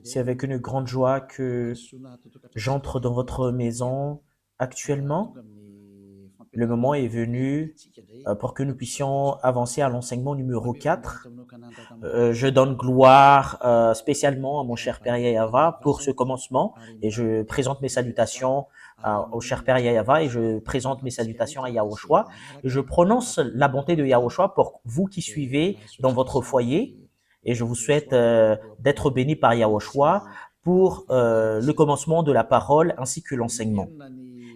C'est avec une grande joie que j'entre dans votre maison actuellement. Le moment est venu pour que nous puissions avancer à l'enseignement numéro 4. Je donne gloire spécialement à mon cher Père Yayava pour ce commencement et je présente mes salutations au cher Père Yayava et je présente mes salutations à Yahushua. Et je prononce la bonté de Yahushua pour vous qui suivez dans votre foyer et je vous souhaite d'être bénis par Yahushua pour le commencement de la parole ainsi que l'enseignement.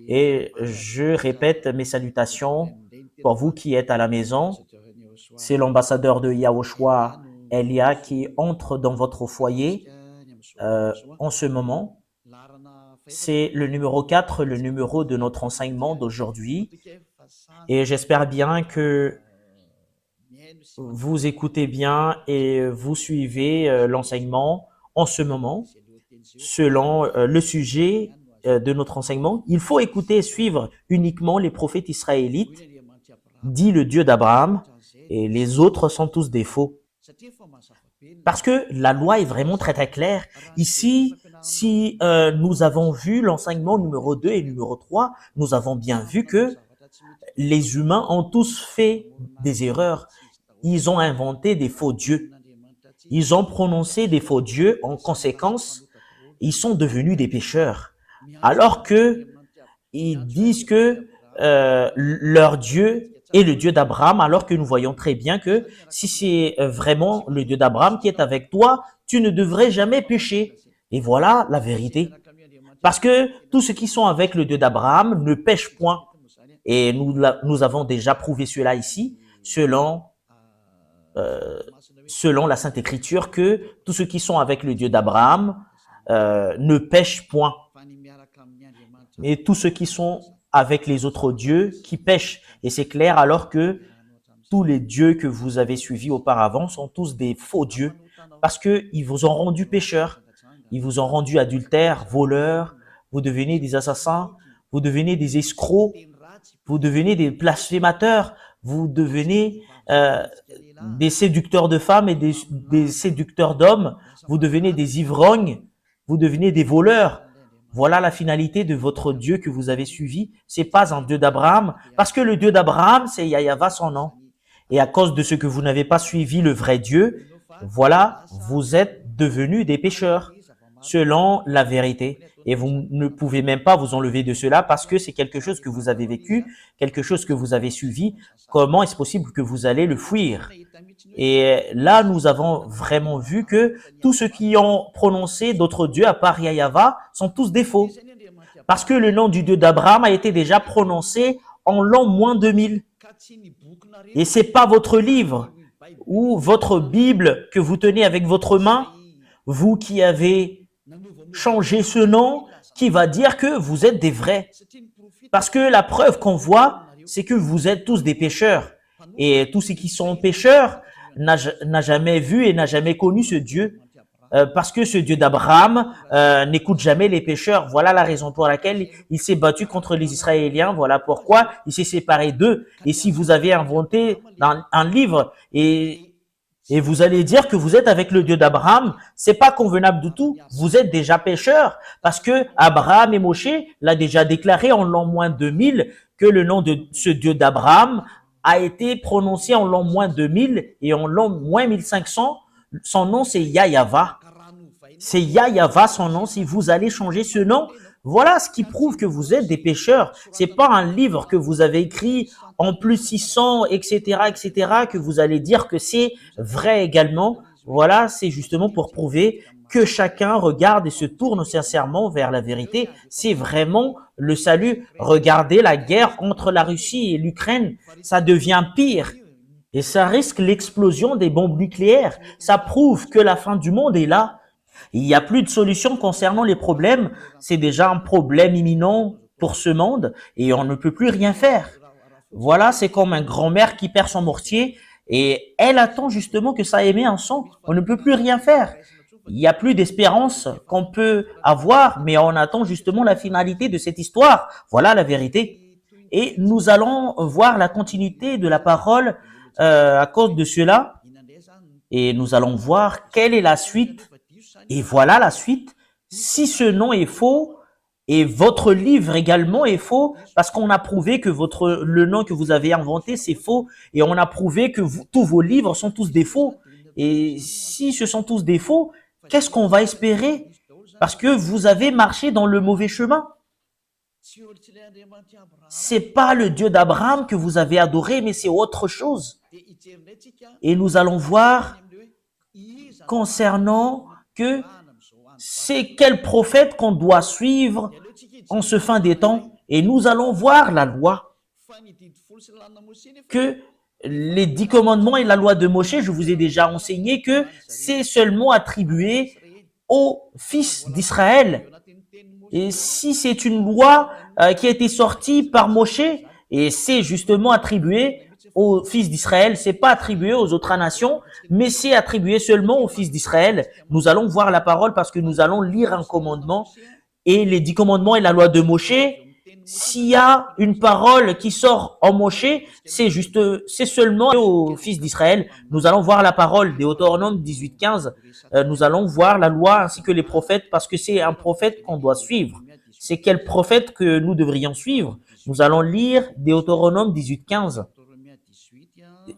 Et je répète mes salutations pour vous qui êtes à la maison. C'est l'ambassadeur de Yahushua, Elia, qui entre dans votre foyer en ce moment. C'est le numéro 4, le numéro de notre enseignement d'aujourd'hui. Et j'espère bien que vous écoutez bien et vous suivez l'enseignement en ce moment selon le sujet de notre enseignement. Il faut écouter et suivre uniquement les prophètes israélites, dit le Dieu d'Abraham, et les autres sont tous des faux. Parce que la loi est vraiment très très claire. Ici, si nous avons vu l'enseignement numéro 2 et numéro 3, nous avons bien vu que les humains ont tous fait des erreurs. Ils ont inventé des faux dieux. Ils ont prononcé des faux dieux. En conséquence, ils sont devenus des pécheurs. Alors que ils disent que leur Dieu est le Dieu d'Abraham, alors que nous voyons très bien que si c'est vraiment le Dieu d'Abraham qui est avec toi, tu ne devrais jamais pécher. Et voilà la vérité. Parce que tous ceux qui sont avec le Dieu d'Abraham ne pêchent point. Et nous avons déjà prouvé cela ici, selon la Sainte Écriture, que tous ceux qui sont avec le Dieu d'Abraham ne pêchent point. Et tous ceux qui sont avec les autres dieux qui pêchent. Et c'est clair alors que tous les dieux que vous avez suivis auparavant sont tous des faux dieux parce qu'ils vous ont rendu pécheurs. Ils vous ont rendu adultères, voleurs, vous devenez des assassins, vous devenez des escrocs, vous devenez des blasphémateurs, vous devenez des séducteurs de femmes et des séducteurs d'hommes, vous devenez des ivrognes, vous devenez des voleurs. Voilà la finalité de votre Dieu que vous avez suivi. C'est pas un Dieu d'Abraham, parce que le Dieu d'Abraham, c'est Yahava son nom. Et à cause de ce que vous n'avez pas suivi le vrai Dieu, voilà, vous êtes devenus des pécheurs, selon la vérité. Et vous ne pouvez même pas vous enlever de cela parce que c'est quelque chose que vous avez vécu, quelque chose que vous avez suivi. Comment est-ce possible que vous allez le fuir? Et là, nous avons vraiment vu que tous ceux qui ont prononcé d'autres dieux à part Yahava sont tous des faux. Parce que le nom du Dieu d'Abraham a été déjà prononcé en l'an moins 2000. Et c'est pas votre livre ou votre Bible que vous tenez avec votre main, vous qui avez changé ce nom, qui va dire que vous êtes des vrais. Parce que la preuve qu'on voit, c'est que vous êtes tous des pécheurs. Et tous ceux qui sont pécheurs n'a jamais vu et n'a jamais connu ce Dieu. Parce que ce Dieu d'Abraham n'écoute jamais les pécheurs. Voilà la raison pour laquelle il s'est battu contre les Israéliens. Voilà pourquoi il s'est séparé d'eux. Et si vous avez inventé un livre et vous allez dire que vous êtes avec le Dieu d'Abraham, c'est pas convenable du tout. Vous êtes déjà pécheurs parce que Abraham et Moshe l'a déjà déclaré en l'an moins 2000 que le nom de ce Dieu d'Abraham a été prononcé en l'an moins 2000 et en l'an moins 1500. Son nom, c'est Yahava. C'est Yahava son nom. Si vous allez changer ce nom, voilà ce qui prouve que vous êtes des pécheurs. C'est pas un livre que vous avez écrit en plus 600, etc., que vous allez dire que c'est vrai également. Voilà, c'est justement pour prouver que chacun regarde et se tourne sincèrement vers la vérité. C'est vraiment le salut. Regardez la guerre entre la Russie et l'Ukraine. Ça devient pire. Et ça risque l'explosion des bombes nucléaires. Ça prouve que la fin du monde est là. Il n'y a plus de solution concernant les problèmes. C'est déjà un problème imminent pour ce monde et on ne peut plus rien faire. Voilà, c'est comme un grand-mère qui perd son mortier et elle attend justement que ça émet un son. On ne peut plus rien faire. Il n'y a plus d'espérance qu'on peut avoir, mais on attend justement la finalité de cette histoire. Voilà la vérité. Et nous allons voir la continuité de la parole à cause de cela. Et nous allons voir quelle est la suite Et voilà la suite. Si ce nom est faux, et votre livre également est faux, parce qu'on a prouvé que le nom que vous avez inventé, c'est faux, et on a prouvé que tous vos livres sont tous des faux. Et si ce sont tous des faux, qu'est-ce qu'on va espérer? Parce que vous avez marché dans le mauvais chemin. C'est pas le Dieu d'Abraham que vous avez adoré, mais c'est autre chose. Et nous allons voir concernant que c'est quel prophète qu'on doit suivre en ce fin des temps. Et nous allons voir la loi. Que les 10 commandements et la loi de Moshe, je vous ai déjà enseigné que c'est seulement attribué aux fils d'Israël. Et si c'est une loi qui a été sortie par Moshe, et c'est justement attribué aux fils d'Israël, c'est pas attribué aux autres nations, mais c'est attribué seulement aux fils d'Israël. Nous allons voir la parole parce que nous allons lire un commandement et les 10 commandements et la loi de Moshe. S'il y a une parole qui sort en Moshe, c'est seulement aux fils d'Israël. Nous allons voir la parole, Deutéronome 18:15. Nous allons voir la loi ainsi que les prophètes parce que c'est un prophète qu'on doit suivre. C'est quel prophète que nous devrions suivre? Nous allons lire Deutéronome 18:15.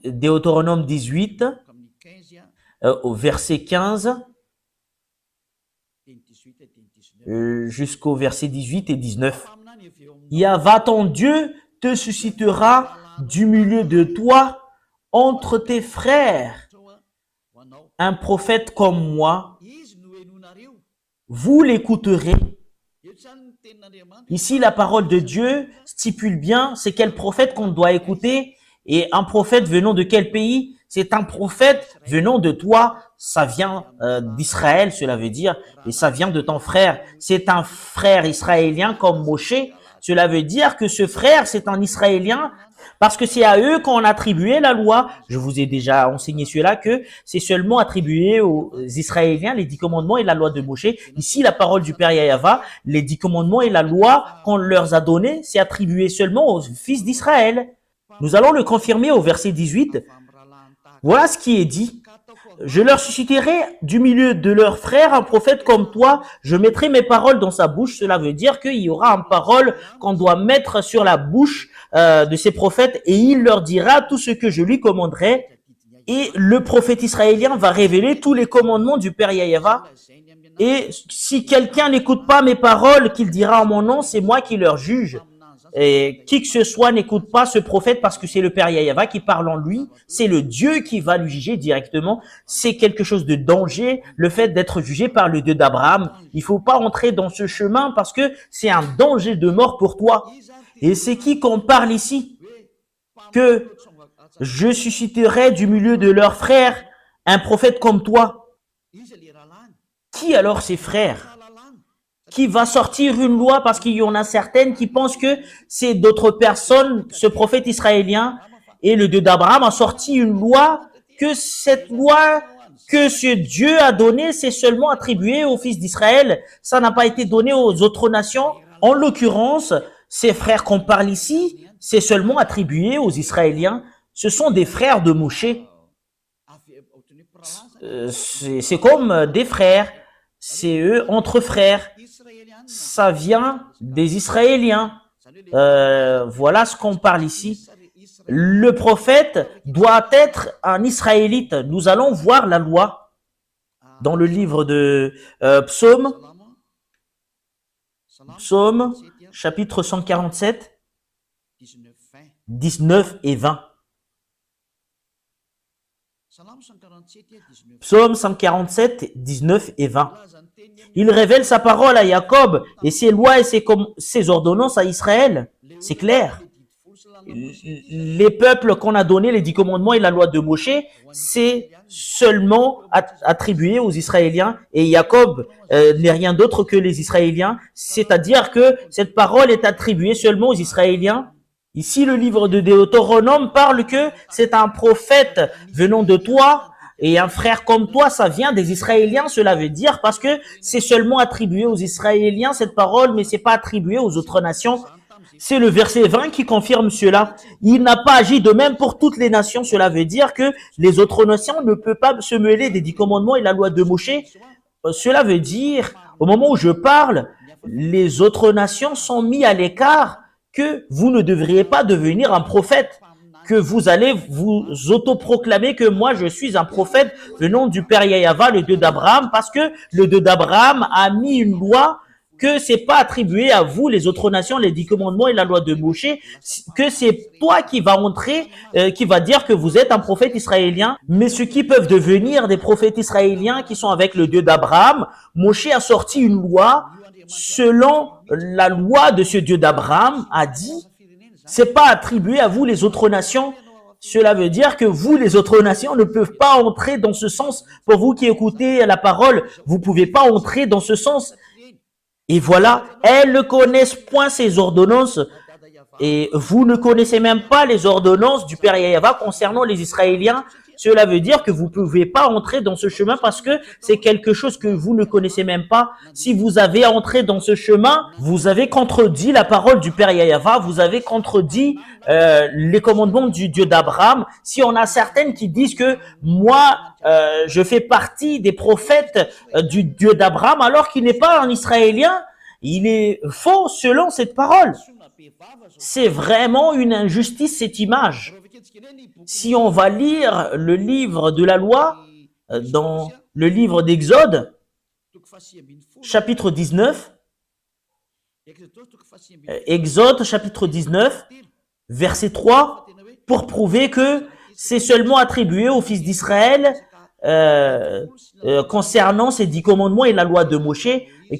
Deutéronome 18, au verset 15, jusqu'au verset 18 et 19. Yahva ton Dieu te suscitera du milieu de toi, entre tes frères, un prophète comme moi. Vous l'écouterez. Ici, la parole de Dieu stipule bien c'est quel prophète qu'on doit écouter. Et un prophète venant de quel pays? C'est un prophète venant de toi. Ça vient d'Israël, cela veut dire, et ça vient de ton frère. C'est un frère israélien comme Moshe. Cela veut dire que ce frère, c'est un Israélien parce que c'est à eux qu'on a attribué la loi. Je vous ai déjà enseigné cela, que c'est seulement attribué aux Israéliens, les 10 commandements et la loi de Moshe. Ici, la parole du Père Yahva, les 10 commandements et la loi qu'on leur a donnée, c'est attribué seulement aux fils d'Israël. Nous allons le confirmer au verset 18. Voilà ce qui est dit. Je leur susciterai du milieu de leurs frères un prophète comme toi. Je mettrai mes paroles dans sa bouche. Cela veut dire qu'il y aura une parole qu'on doit mettre sur la bouche de ces prophètes et il leur dira tout ce que je lui commanderai. Et le prophète israélien va révéler tous les commandements du Père Yahva. Et si quelqu'un n'écoute pas mes paroles qu'il dira en mon nom, c'est moi qui leur juge. Et qui que ce soit n'écoute pas ce prophète parce que c'est le Père Yahva qui parle en lui. C'est le Dieu qui va lui juger directement. C'est quelque chose de danger, le fait d'être jugé par le Dieu d'Abraham. Il faut pas entrer dans ce chemin parce que c'est un danger de mort pour toi. Et c'est qui qu'on parle ici? Que je susciterai du milieu de leurs frères un prophète comme toi. Qui alors ces frères? Qui va sortir une loi parce qu'il y en a certaines qui pensent que c'est d'autres personnes, ce prophète israélien et le Dieu d'Abraham a sorti une loi, que cette loi que ce Dieu a donnée, c'est seulement attribué aux fils d'Israël. Ça n'a pas été donné aux autres nations. En l'occurrence, ces frères qu'on parle ici, c'est seulement attribué aux Israéliens. Ce sont des frères de Moshe. C'est comme des frères. C'est eux entre frères. Ça vient des Israéliens. Voilà ce qu'on parle ici. Le prophète doit être un Israélite. Nous allons voir la loi dans le livre de Psaume, chapitre 147, 19 et 20. Psaume 147, 19 et 20. Il révèle sa parole à Jacob et ses lois et ses ordonnances à Israël. C'est clair. Les peuples qu'on a donné, les 10 commandements et la loi de Moshe, c'est seulement attribué aux Israéliens. Et Jacob n'est rien d'autre que les Israéliens. C'est-à-dire que cette parole est attribuée seulement aux Israéliens. Ici, le livre de Deutéronome parle que c'est un prophète venant de toi. Et un frère comme toi, ça vient des Israéliens, cela veut dire, parce que c'est seulement attribué aux Israéliens, cette parole, mais c'est pas attribué aux autres nations. C'est le verset 20 qui confirme cela. Il n'a pas agi de même pour toutes les nations. Cela veut dire que les autres nations ne peuvent pas se mêler des 10 commandements et la loi de Moshe. cela veut dire, au moment où je parle, les autres nations sont mis à l'écart, que vous ne devriez pas devenir un prophète, que vous allez vous autoproclamer que moi je suis un prophète venant du Père Yahva, le Dieu d'Abraham, parce que le Dieu d'Abraham a mis une loi que c'est pas attribué à vous, les autres nations, les 10 commandements et la loi de Moshe, que c'est toi qui va entrer, qui va dire que vous êtes un prophète israélien. Mais ceux qui peuvent devenir des prophètes israéliens qui sont avec le Dieu d'Abraham, Moshe a sorti une loi selon la loi de ce Dieu d'Abraham, a dit, c'est pas attribué à vous, les autres nations. Cela veut dire que vous, les autres nations, ne peuvent pas entrer dans ce sens. Pour vous qui écoutez la parole, vous pouvez pas entrer dans ce sens. Et voilà, elles ne connaissent point ces ordonnances. Et vous ne connaissez même pas les ordonnances du Père Yahva concernant les Israéliens. Cela veut dire que vous ne pouvez pas entrer dans ce chemin parce que c'est quelque chose que vous ne connaissez même pas. Si vous avez entré dans ce chemin, vous avez contredit la parole du Père Yahva, vous avez contredit les commandements du Dieu d'Abraham. Si on a certaines qui disent que moi, je fais partie des prophètes du Dieu d'Abraham alors qu'il n'est pas un Israélien, il est faux selon cette parole. C'est vraiment une injustice, cette image. Si on va lire le livre de la loi, dans le livre d'Exode, chapitre 19, Exode, chapitre 19, verset 3, pour prouver que c'est seulement attribué aux fils d'Israël concernant ces 10 commandements et la loi de Moshe,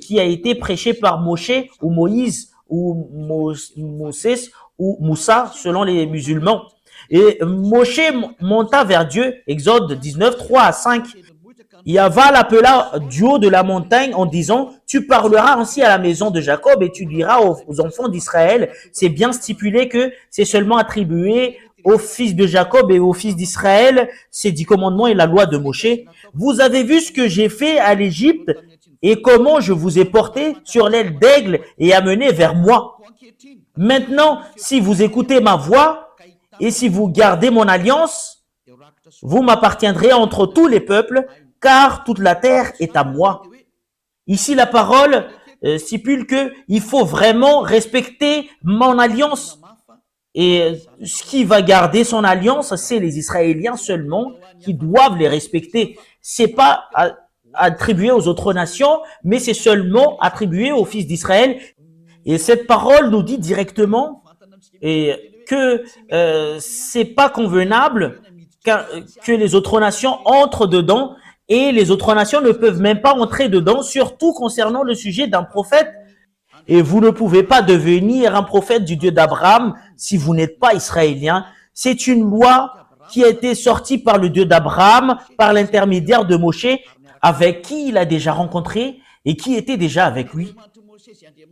qui a été prêché par Moshe ou Moïse ou Moses ou Moussa selon les musulmans. Et Moshe monta vers Dieu, Exode 19, 3 à 5. Yahva l'appela du haut de la montagne en disant, tu parleras ainsi à la maison de Jacob et tu diras aux enfants d'Israël, c'est bien stipulé que c'est seulement attribué aux fils de Jacob et aux fils d'Israël, ces 10 commandements et la loi de Moshe. Vous avez vu ce que j'ai fait à l'Égypte et comment je vous ai porté sur l'aile d'aigle et amené vers moi. Maintenant, si vous écoutez ma voix, et si vous gardez mon alliance, vous m'appartiendrez entre tous les peuples, car toute la terre est à moi. Ici, la parole stipule que il faut vraiment respecter mon alliance. Et ce qui va garder son alliance, c'est les Israéliens seulement qui doivent les respecter. C'est pas attribué aux autres nations, mais c'est seulement attribué aux fils d'Israël. Et cette parole nous dit directement que c'est pas convenable que les autres nations entrent dedans et les autres nations ne peuvent même pas entrer dedans, surtout concernant le sujet d'un prophète. Et vous ne pouvez pas devenir un prophète du Dieu d'Abraham si vous n'êtes pas israélien. C'est une loi qui a été sortie par le Dieu d'Abraham, par l'intermédiaire de Moshe, avec qui il a déjà rencontré et qui était déjà avec lui.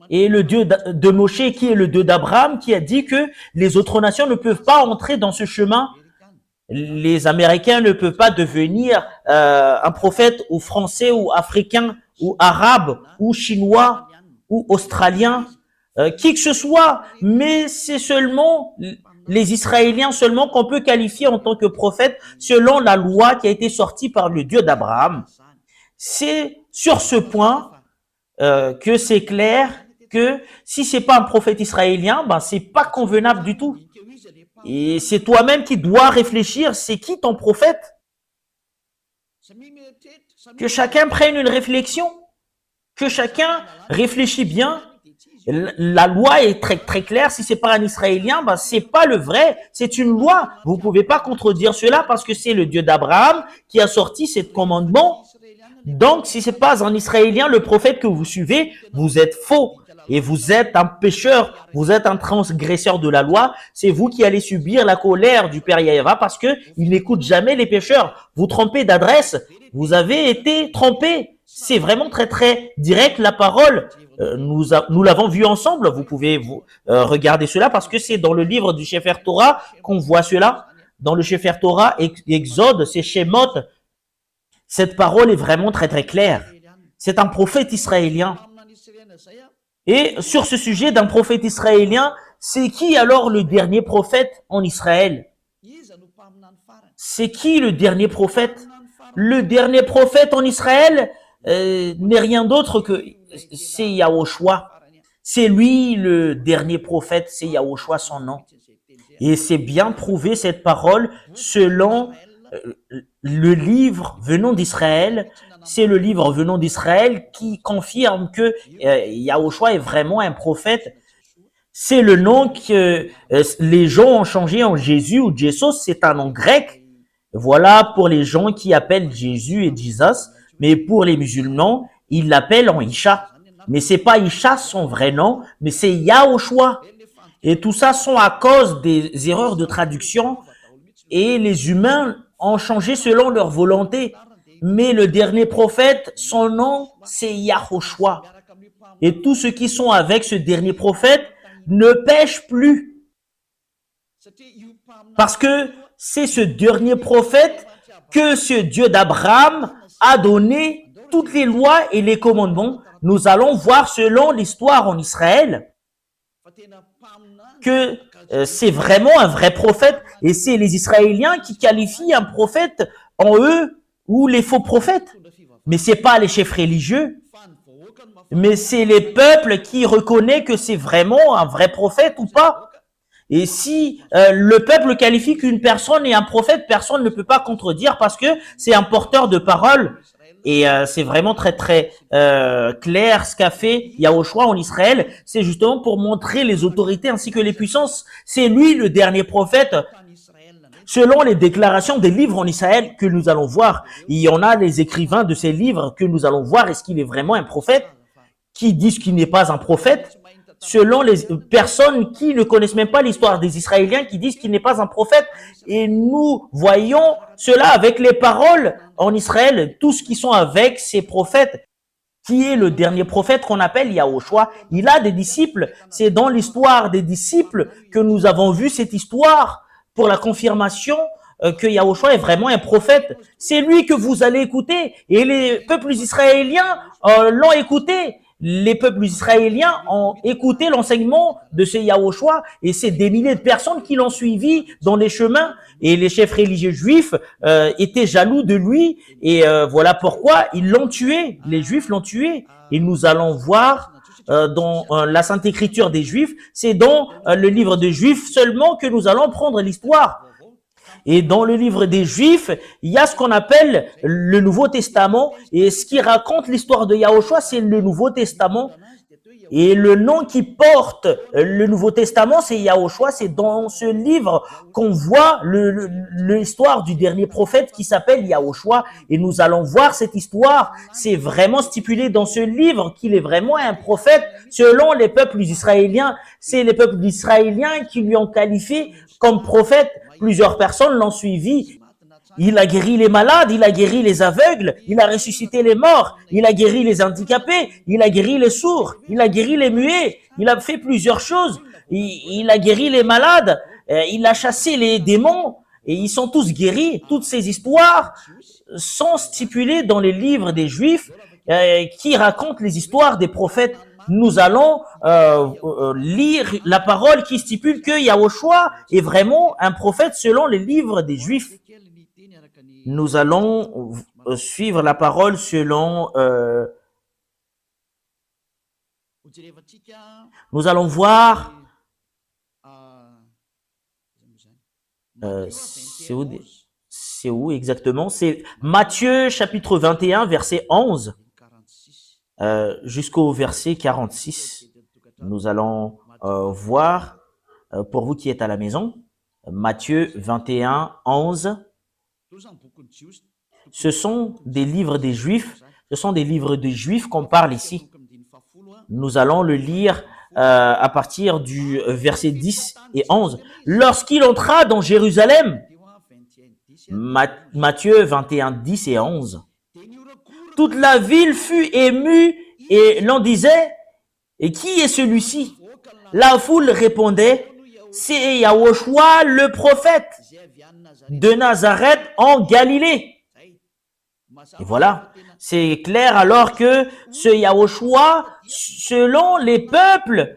Et le Dieu de Moshe, qui est le Dieu d'Abraham, qui a dit que les autres nations ne peuvent pas entrer dans ce chemin. Les Américains ne peuvent pas devenir un prophète ou français ou africain ou arabe ou chinois ou australien, qui que ce soit. Mais c'est seulement les Israéliens seulement qu'on peut qualifier en tant que prophète selon la loi qui a été sortie par le Dieu d'Abraham. C'est sur ce point que c'est clair que si c'est pas un prophète israélien, ben c'est pas convenable du tout. Et c'est toi-même qui dois réfléchir, c'est qui ton prophète? Que chacun prenne une réflexion, que chacun réfléchit bien. La loi est très très claire. Si c'est pas un Israélien, ben c'est pas le vrai. C'est une loi. Vous pouvez pas contredire cela parce que c'est le Dieu d'Abraham qui a sorti ce commandement. Donc, si c'est pas un Israélien, le prophète que vous suivez, vous êtes faux. Et vous êtes un pécheur, vous êtes un transgresseur de la loi. C'est vous qui allez subir la colère du Père Yahva parce que il n'écoute jamais les pécheurs. Vous trompez d'adresse, vous avez été trompé. C'est vraiment très très direct la parole. Nous l'avons vu ensemble. Vous pouvez regarder cela parce que c'est dans le livre du Sefer Torah qu'on voit cela. Dans le Sefer Torah, Exode, c'est Shemot. Cette parole est vraiment très très claire. C'est un prophète israélien. Et sur ce sujet d'un prophète israélien, c'est qui alors le dernier prophète en Israël? C'est qui le dernier prophète? Le dernier prophète en Israël, n'est rien d'autre que c'est Yahushua. C'est lui le dernier prophète, c'est Yahushua son nom. Et c'est bien prouvé cette parole selon le livre venant d'Israël. C'est le livre venant d'Israël qui confirme que Yahushua est vraiment un prophète. C'est le nom que les gens ont changé en Jésus ou Jesus, c'est un nom grec. Voilà pour les gens qui appellent Jésus et Jesus, mais pour les musulmans, ils l'appellent en Isha. Mais c'est pas Isha son vrai nom, mais c'est Yahushua. Et tout ça sont à cause des erreurs de traduction et les humains ont changé selon leur volonté. Mais le dernier prophète, son nom, c'est Yahushua. Et tous ceux qui sont avec ce dernier prophète ne pêchent plus. Parce que c'est ce dernier prophète que ce Dieu d'Abraham a donné toutes les lois et les commandements. Nous allons voir selon l'histoire en Israël que c'est vraiment un vrai prophète et c'est les Israéliens qui qualifient un prophète en eux ou les faux prophètes. Mais c'est pas les chefs religieux, mais c'est les peuples qui reconnaissent que c'est vraiment un vrai prophète ou pas. Et si le peuple qualifie qu'une personne est un prophète, personne ne peut pas contredire parce que c'est un porteur de parole. Et c'est vraiment très très clair ce qu'a fait Yahushua en Israël. C'est justement pour montrer les autorités ainsi que les puissances. C'est lui le dernier prophète. Selon les déclarations des livres en Israël que nous allons voir, il y en a les écrivains de ces livres que nous allons voir. Est-ce qu'il est vraiment un prophète? Qui disent qu'il n'est pas un prophète? Selon les personnes qui ne connaissent même pas l'histoire des Israéliens, qui disent qu'il n'est pas un prophète. Et nous voyons cela avec les paroles en Israël, tous qui sont avec ces prophètes. Qui est le dernier prophète qu'on appelle Yahushua? Il a des disciples. C'est dans l'histoire des disciples que nous avons vu cette histoire pour la confirmation que Yahushua est vraiment un prophète. C'est lui que vous allez écouter. Et les peuples israéliens l'ont écouté. Les peuples israéliens ont écouté l'enseignement de ce Yahushua et c'est des milliers de personnes qui l'ont suivi dans les chemins. Et les chefs religieux juifs étaient jaloux de lui et voilà pourquoi ils l'ont tué. Les Juifs l'ont tué. Et nous allons voir dans la Sainte Écriture des Juifs, c'est dans le livre des Juifs seulement que nous allons prendre l'histoire. Et dans le livre des Juifs, il y a ce qu'on appelle le Nouveau Testament. Et ce qui raconte l'histoire de Yahushua, c'est le Nouveau Testament. Et le nom qui porte le Nouveau Testament, c'est Yahushua. C'est dans ce livre qu'on voit l'histoire du dernier prophète qui s'appelle Yahushua. Et nous allons voir cette histoire. C'est vraiment stipulé dans ce livre qu'il est vraiment un prophète selon les peuples israéliens. C'est les peuples israéliens qui lui ont qualifié comme prophète. Plusieurs personnes l'ont suivi. Il a guéri les malades, il a guéri les aveugles, il a ressuscité les morts, il a guéri les handicapés, il a guéri les sourds, il a guéri les muets, il a fait plusieurs choses. Il a guéri les malades, il a chassé les démons et ils sont tous guéris. Toutes ces histoires sont stipulées dans les livres des Juifs qui racontent les histoires des prophètes. Nous allons lire la parole qui stipule que Yahushua est vraiment un prophète selon les livres des Juifs. Nous allons suivre la parole selon... nous allons voir... c'est où exactement? C'est Matthieu chapitre 21, verset 11. Jusqu'au verset 46, nous allons voir, pour vous qui êtes à la maison, Matthieu 21, 11. Ce sont des livres des Juifs, qu'on parle ici. Nous allons le lire à partir du verset 10 et 11. Lorsqu'il entra dans Jérusalem, Matthieu 21, 10 et 11. Toute la ville fut émue et l'on disait, et qui est celui-ci? La foule répondait, c'est Yahushua le prophète de Nazareth en Galilée. Et voilà, c'est clair alors que ce Yahushua, selon les peuples,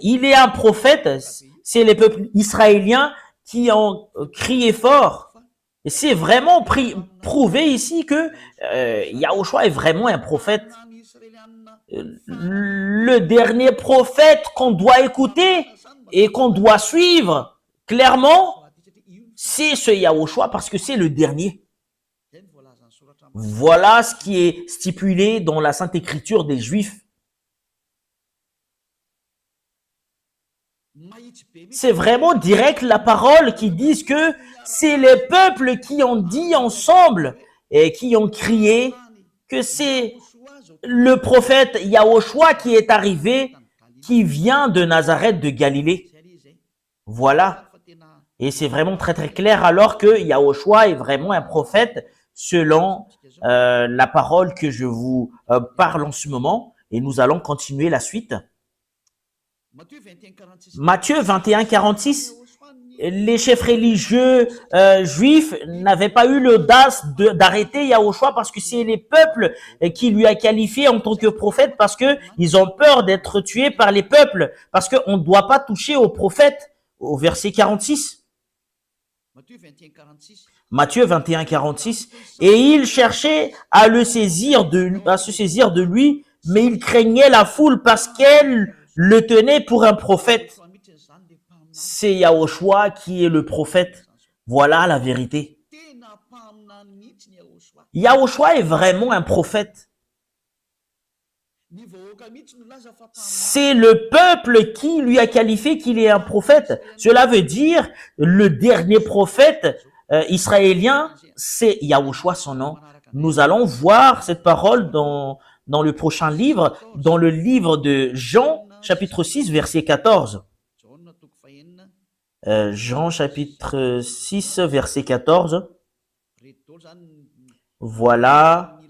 il est un prophète. C'est les peuples israéliens qui ont crié fort. Et c'est vraiment prouvé ici que Yahushua est vraiment un prophète. Le dernier prophète qu'on doit écouter et qu'on doit suivre, clairement, c'est ce Yahushua parce que c'est le dernier. Voilà ce qui est stipulé dans la Sainte Écriture des Juifs. C'est vraiment direct la parole qui dit que c'est les peuples qui ont dit ensemble et qui ont crié que c'est le prophète Yahushua qui est arrivé, qui vient de Nazareth de Galilée. Voilà. Et c'est vraiment très très clair alors que Yahushua est vraiment un prophète selon la parole que je vous parle en ce moment. Et nous allons continuer la suite. Matthieu 21, 46. Les chefs religieux juifs n'avaient pas eu l'audace d'arrêter Yahushua parce que c'est les peuples qui lui a qualifié en tant que prophète parce que ils ont peur d'être tués par les peuples parce qu'on ne doit pas toucher aux prophètes au verset 46. Matthieu 21, 46. Et il cherchait à se saisir de lui, mais il craignait la foule parce qu'elle le tenait pour un prophète. C'est Yahushua qui est le prophète. Voilà la vérité. Yahushua est vraiment un prophète. C'est le peuple qui lui a qualifié qu'il est un prophète. Cela veut dire le dernier prophète israélien, c'est Yahushua son nom. Nous allons voir cette parole dans le prochain livre, dans le livre de Jean, chapitre 6, verset 14. Jean chapitre 6, verset 14. Voilà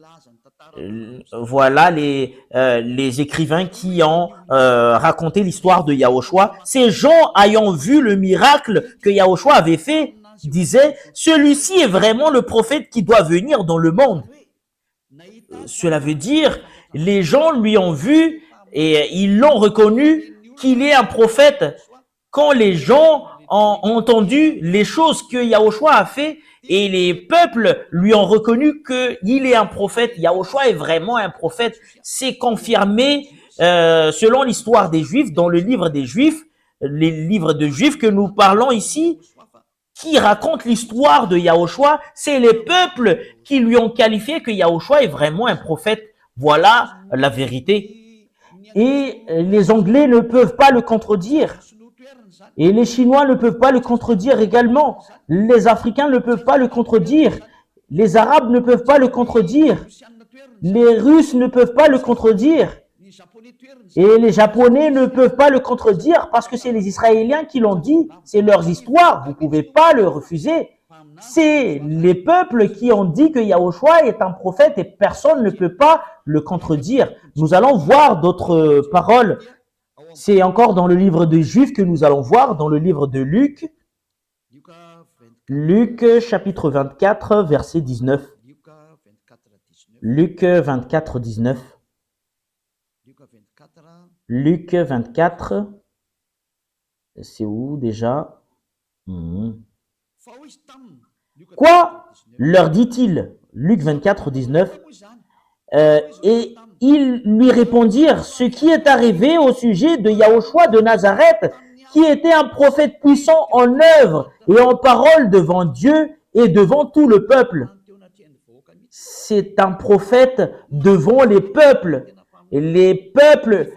les écrivains qui ont raconté l'histoire de Yahushua. Ces gens ayant vu le miracle que Yahushua avait fait, disaient, celui-ci est vraiment le prophète qui doit venir dans le monde. Cela veut dire, les gens lui ont vu et ils l'ont reconnu qu'il est un prophète. Quand les gens ont entendu les choses que Yahushua a fait et les peuples lui ont reconnu qu'il est un prophète, Yahushua est vraiment un prophète, c'est confirmé selon l'histoire des Juifs, dans le livre des Juifs, les livres de Juifs que nous parlons ici, qui racontent l'histoire de Yahushua, c'est les peuples qui lui ont qualifié que Yahushua est vraiment un prophète. Voilà la vérité. Et les Anglais ne peuvent pas le contredire. Et les Chinois ne peuvent pas le contredire également. Les Africains ne peuvent pas le contredire. Les Arabes ne peuvent pas le contredire. Les Russes ne peuvent pas le contredire. Et les Japonais ne peuvent pas le contredire parce que c'est les Israéliens qui l'ont dit. C'est leurs histoires. Vous ne pouvez pas le refuser. C'est les peuples qui ont dit que Yahushua est un prophète et personne ne peut pas le contredire. Nous allons voir d'autres paroles. C'est encore dans le livre des Juifs que nous allons voir, dans le livre de Luc. Luc chapitre 24, verset 19. Luc 24, 19. Luc 24, c'est où déjà? Quoi? Leur dit-il, Luc 24, 19. Et ils lui répondirent ce qui est arrivé au sujet de Yahushua de Nazareth, qui était un prophète puissant en œuvre et en parole devant Dieu et devant tout le peuple. C'est un prophète devant les peuples. Et les peuples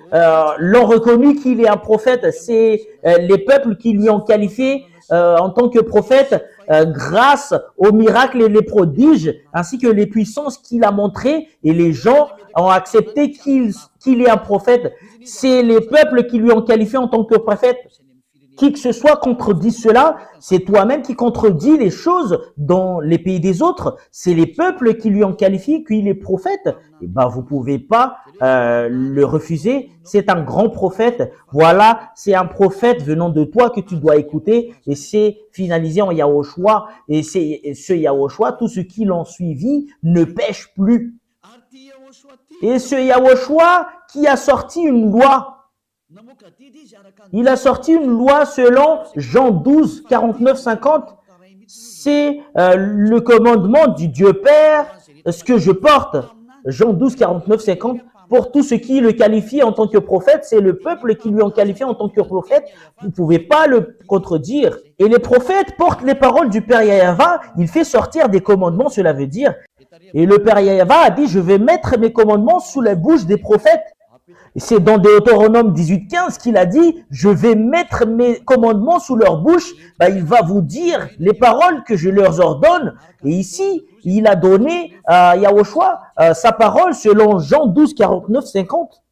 l'ont reconnu qu'il est un prophète. C'est les peuples qui lui ont qualifié en tant que prophète grâce aux miracles et les prodiges, ainsi que les puissances qu'il a montrées. Et les gens ont accepté qu'il est un prophète. C'est les peuples qui lui ont qualifié en tant que prophète. Qui que ce soit contredit cela, c'est toi-même qui contredis les choses dans les pays des autres. C'est les peuples qui lui ont qualifié qu'il est prophète. Et ben, vous pouvez pas le refuser. C'est un grand prophète. Voilà, c'est un prophète venant de toi que tu dois écouter. Et c'est finalisé en Yahushua. Et c'est ce Yahushua, tous ceux qui l'ont suivi ne pêchent plus. Et ce Yahushua qui a sorti une loi. Il a sorti une loi selon Jean 12, 49, 50. c'est le commandement du Dieu Père, ce que je porte. Jean 12, 49, 50. Pour tout ce qui le qualifie en tant que prophète, c'est le peuple qui lui en qualifie en tant que prophète. Vous ne pouvez pas le contredire. Et les prophètes portent les paroles du Père Yahva. Il fait sortir des commandements, cela veut dire. Et le Père Yahva a dit, je vais mettre mes commandements sous la bouche des prophètes. Et c'est dans Deutéronome 18, 15 qu'il a dit, je vais mettre mes commandements sous leur bouche. Il va vous dire les paroles que je leur ordonne. Et ici, il a donné à Yahushua sa parole selon Jean 12, 49, 50.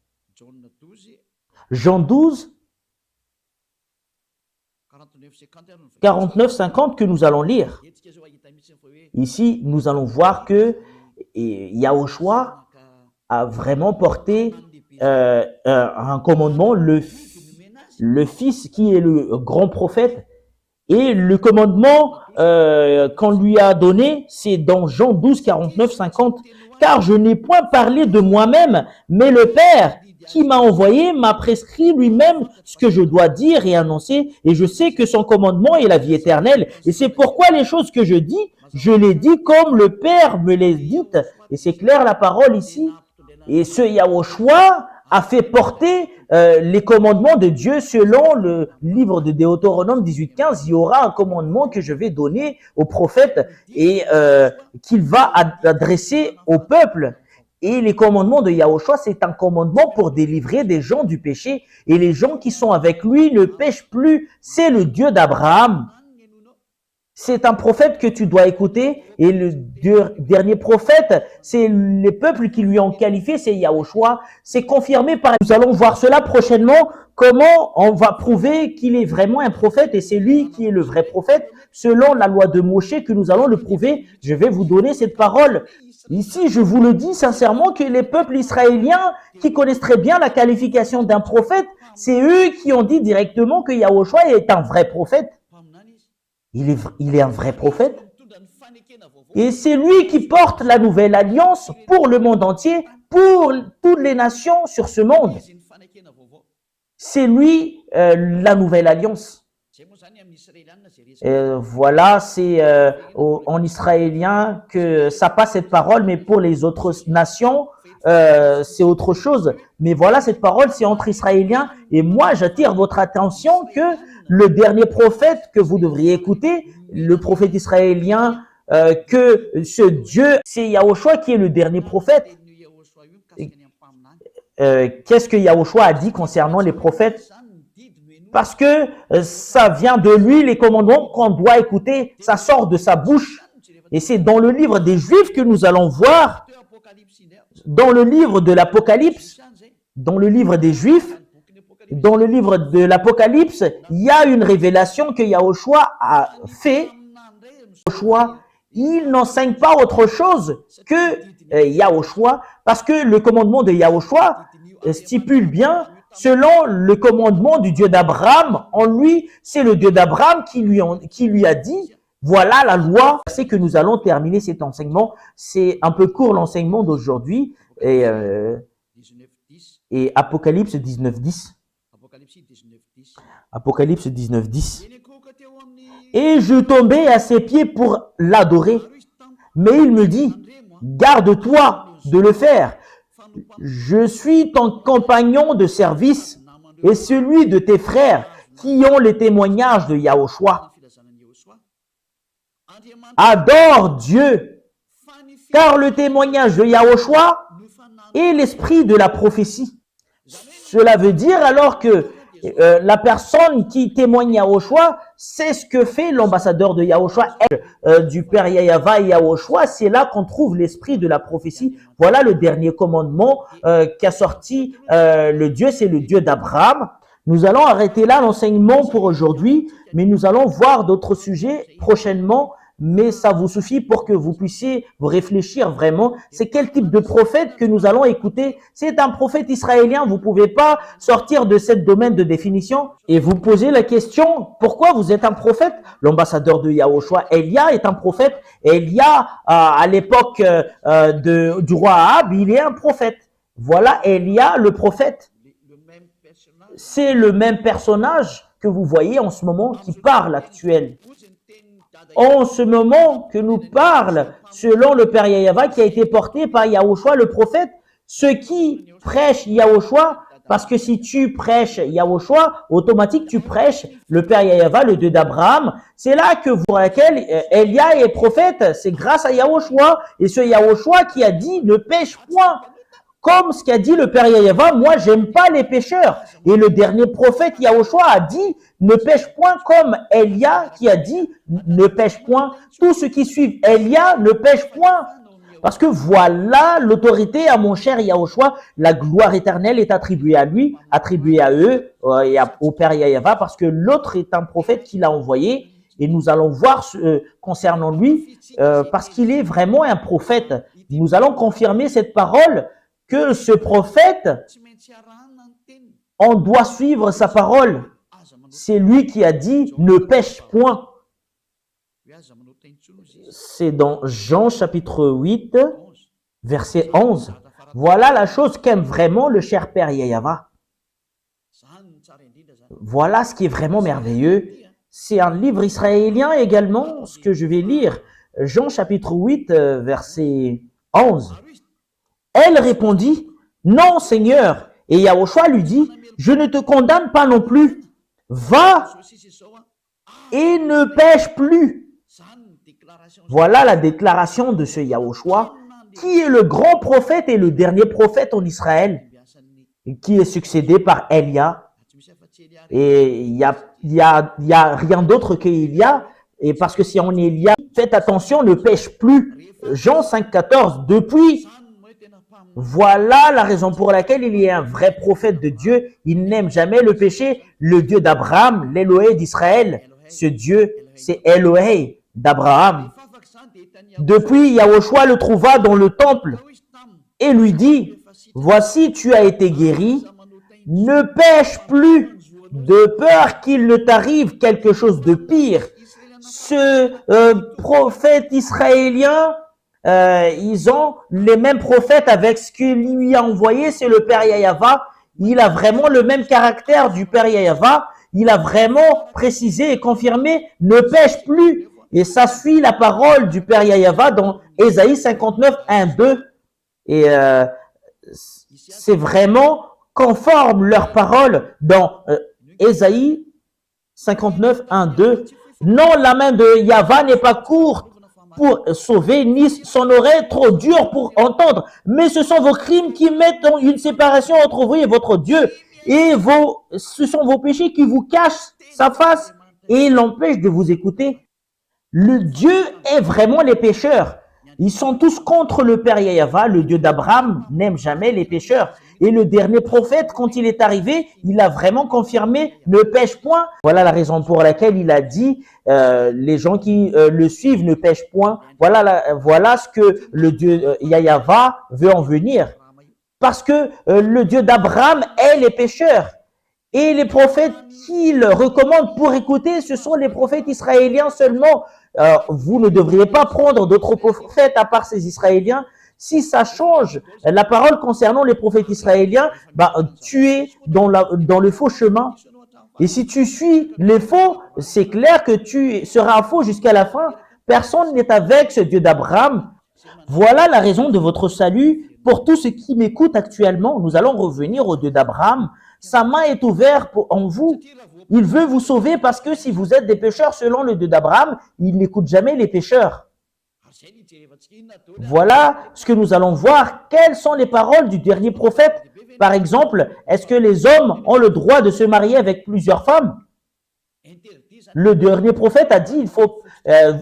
Jean 12, 49, 50 que nous allons lire. Ici, nous allons voir que Yahushua a vraiment porté un commandement, le Fils qui est le grand prophète. Et le commandement qu'on lui a donné, c'est dans Jean 12, 49, 50. Car je n'ai point parlé de moi-même, mais le Père qui m'a envoyé m'a prescrit lui-même ce que je dois dire et annoncer. Et je sais que son commandement est la vie éternelle. Et c'est pourquoi les choses que je dis, je les dis comme le Père me les dit. Et c'est clair la parole ici. Et ce Yahushua a fait porter les commandements de Dieu selon le livre de Deutéronome 18.15. Il y aura un commandement que je vais donner au prophète et qu'il va adresser au peuple. Et les commandements de Yahushua, c'est un commandement pour délivrer des gens du péché. Et les gens qui sont avec lui ne pêchent plus. C'est le Dieu d'Abraham. C'est un prophète que tu dois écouter. Et le dernier prophète, c'est les peuples qui lui ont qualifié, c'est Yahushua. C'est confirmé par... Nous allons voir cela prochainement, comment on va prouver qu'il est vraiment un prophète et c'est lui qui est le vrai prophète. Selon la loi de Moshe que nous allons le prouver, je vais vous donner cette parole. Ici, je vous le dis sincèrement que les peuples israéliens qui connaissent très bien la qualification d'un prophète, c'est eux qui ont dit directement que Yahushua est un vrai prophète. Il est un vrai prophète. Et c'est lui qui porte la nouvelle alliance pour le monde entier, pour toutes les nations sur ce monde. C'est lui la nouvelle alliance. Voilà, c'est en israélien que ça passe cette parole, mais pour les autres nations, c'est autre chose. Mais voilà, cette parole, c'est entre Israéliens. Et moi, j'attire votre attention que le dernier prophète que vous devriez écouter, le prophète israélien, que ce Dieu, c'est Yahushua qui est le dernier prophète. Qu'est-ce que Yahushua a dit concernant les prophètes? Parce que ça vient de lui, les commandements qu'on doit écouter, ça sort de sa bouche. Et c'est dans le livre des Juifs que nous allons voir, dans le livre de l'Apocalypse, dans le livre des Juifs, dans le livre de l'Apocalypse, il y a une révélation que Yahushua a fait. Yahushua, il n'enseigne pas autre chose que Yahushua, parce que le commandement de Yahushua stipule bien, selon le commandement du Dieu d'Abraham, en lui, c'est le Dieu d'Abraham qui lui a dit, voilà la loi. C'est que nous allons terminer cet enseignement. C'est un peu court l'enseignement d'aujourd'hui. Et Apocalypse 19.10. Apocalypse 19.10. Et je tombais à ses pieds pour l'adorer. Mais il me dit, garde-toi de le faire. Je suis ton compagnon de service et celui de tes frères qui ont les témoignages de Yahushua. Adore Dieu, car le témoignage de Yahushua est l'esprit de la prophétie. Cela veut dire alors que la personne qui témoigne Yahushua, c'est ce que fait l'ambassadeur de Yahushua, du Père Yahva et Yahushua. C'est là qu'on trouve l'esprit de la prophétie. Voilà le dernier commandement qu'a sorti le Dieu, c'est le Dieu d'Abraham. Nous allons arrêter là l'enseignement pour aujourd'hui, mais nous allons voir d'autres sujets prochainement. Mais ça vous suffit pour que vous puissiez vous réfléchir vraiment. C'est quel type de prophète que nous allons écouter? C'est un prophète israélien. Vous pouvez pas sortir de cette domaine de définition et vous poser la question, pourquoi vous êtes un prophète? L'ambassadeur de Yahushua, Elia, est un prophète. Elia, à l'époque du roi Ahab, il est un prophète. Voilà Elia, le prophète. C'est le même personnage que vous voyez en ce moment qui parle actuel. en ce moment que nous parle, selon le Père Yahava, qui a été porté par Yahushua le prophète, ceux qui prêchent Yahushua, parce que si tu prêches Yahushua, automatique tu prêches le Père Yahava, le Dieu d'Abraham. C'est là que pour laquelle Elia est prophète, c'est grâce à Yahushua, et ce Yahushua qui a dit ne pêche point. Comme ce qu'a dit le Père Yahava, moi j'aime pas les pécheurs. Et le dernier prophète Yahushua a dit ne pêche point, comme Elia qui a dit ne pêche point. Tous ceux qui suivent Elia ne pêchent point. Parce que voilà l'autorité à mon cher Yahushua, la gloire éternelle est attribuée à lui, attribuée à eux et au Père Yahava, parce que l'autre est un prophète qu'il a envoyé. Et nous allons voir concernant lui, parce qu'il est vraiment un prophète. Nous allons confirmer cette parole, que ce prophète, on doit suivre sa parole. C'est lui qui a dit ne pêche point. C'est dans Jean chapitre 8, verset 11. Voilà la chose qu'aime vraiment le cher Père Yahava. Voilà ce qui est vraiment merveilleux. C'est un livre israélien également, ce que je vais lire. Jean chapitre 8, verset 11. Elle répondit, non Seigneur. Et Yahushua lui dit, je ne te condamne pas non plus. Va et ne pêche plus. Voilà la déclaration de ce Yahushua, qui est le grand prophète et le dernier prophète en Israël, qui est succédé par Elia. Et il y a rien d'autre qu'Elia. Et parce que si on est Elia, faites attention, ne pêche plus. Jean 5,14. Depuis, voilà la raison pour laquelle il est un vrai prophète de Dieu. Il n'aime jamais le péché. Le Dieu d'Abraham, l'Élohé d'Israël. Ce Dieu, c'est Élohé d'Abraham. Depuis, Yahushua le trouva dans le temple et lui dit, voici, tu as été guéri. Ne pêche plus, de peur qu'il ne t'arrive quelque chose de pire. Ce prophète israélien, ils ont les mêmes prophètes avec ce qu'il lui a envoyé, c'est le Père Yahava. Il a vraiment le même caractère du Père Yahava. Il a vraiment précisé et confirmé, ne pêche plus. Et ça suit la parole du Père Yahava dans Ésaïe 59, 1, 2. Et c'est vraiment conforme leur parole dans Ésaïe 59, 1, 2. Non, la main de Yahva n'est pas courte pour sauver, ni son oreille trop dure pour entendre. Mais ce sont vos crimes qui mettent une séparation entre vous et votre Dieu. Et ce sont vos péchés qui vous cachent sa face et l'empêchent de vous écouter. Le Dieu est vraiment les pécheurs. Ils sont tous contre le Père Yahava. Le Dieu d'Abraham n'aime jamais les pécheurs. Et le dernier prophète, quand il est arrivé, il a vraiment confirmé « ne pêche point ». Voilà la raison pour laquelle il a dit les gens qui le suivent ne pêchent point. Voilà ce que le Dieu Yahava veut en venir. Parce que le Dieu d'Abraham est les pécheurs. Et les prophètes qu'il recommande pour écouter, ce sont les prophètes israéliens seulement. Vous ne devriez pas prendre d'autres prophètes à part ces Israéliens. Si ça change la parole concernant les prophètes israéliens, tu es dans le faux chemin. Et si tu suis les faux, c'est clair que tu seras faux jusqu'à la fin. Personne n'est avec ce Dieu d'Abraham. Voilà la raison de votre salut. Pour tous ceux qui m'écoutent actuellement, nous allons revenir au Dieu d'Abraham. Sa main est ouverte en vous. Il veut vous sauver parce que si vous êtes des pécheurs selon le Dieu d'Abraham, il n'écoute jamais les pécheurs. Voilà ce que nous allons voir. Quelles sont les paroles du dernier prophète? Par exemple, est-ce que les hommes ont le droit de se marier avec plusieurs femmes? Le dernier prophète a dit,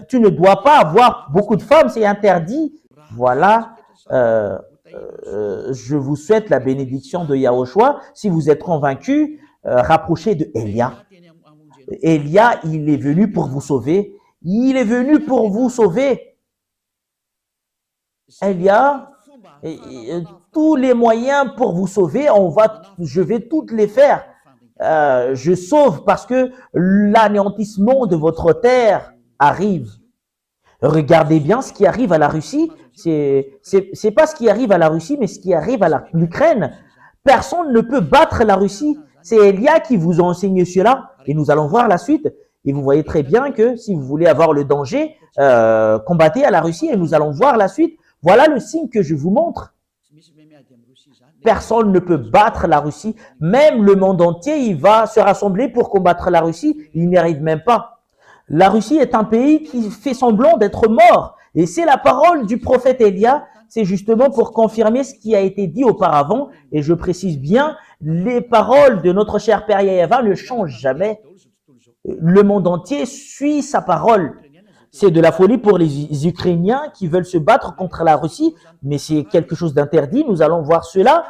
tu ne dois pas avoir beaucoup de femmes, c'est interdit. Voilà. Je vous souhaite la bénédiction de Yahushua. Si vous êtes convaincus, rapprochez de Elia. Elia, il est venu pour vous sauver. Il est venu pour vous sauver. Elia, tous les moyens pour vous sauver, je vais toutes les faire. Je sauve parce que l'anéantissement de votre terre arrive. Regardez bien ce qui arrive à la Russie. C'est pas ce qui arrive à la Russie, mais ce qui arrive à l'Ukraine. Personne ne peut battre la Russie. C'est Elia qui vous a enseigné cela. Et nous allons voir la suite. Et vous voyez très bien que si vous voulez avoir le danger, combattez à la Russie et nous allons voir la suite. Voilà le signe que je vous montre. Personne ne peut battre la Russie. Même le monde entier, il va se rassembler pour combattre la Russie. Il n'y arrive même pas. La Russie est un pays qui fait semblant d'être mort. Et c'est la parole du prophète Élia. C'est justement pour confirmer ce qui a été dit auparavant. Et je précise bien, les paroles de notre cher Père Yahya ne changent jamais. Le monde entier suit sa parole. C'est de la folie pour les Ukrainiens qui veulent se battre contre la Russie, mais c'est quelque chose d'interdit. Nous allons voir cela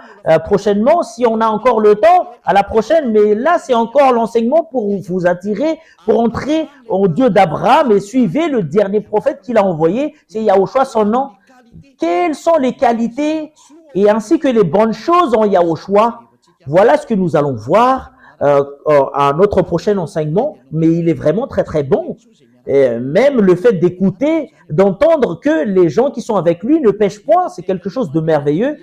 prochainement, si on a encore le temps, à la prochaine. Mais là, c'est encore l'enseignement pour vous attirer, pour entrer au Dieu d'Abraham et suivez le dernier prophète qu'il a envoyé, c'est Yahushua, son nom. Quelles sont les qualités et ainsi que les bonnes choses en Yahushua? Voilà ce que nous allons voir à notre prochain enseignement, mais il est vraiment très très bon. Et même le fait d'écouter, d'entendre que les gens qui sont avec lui ne pêchent point, c'est quelque chose de merveilleux.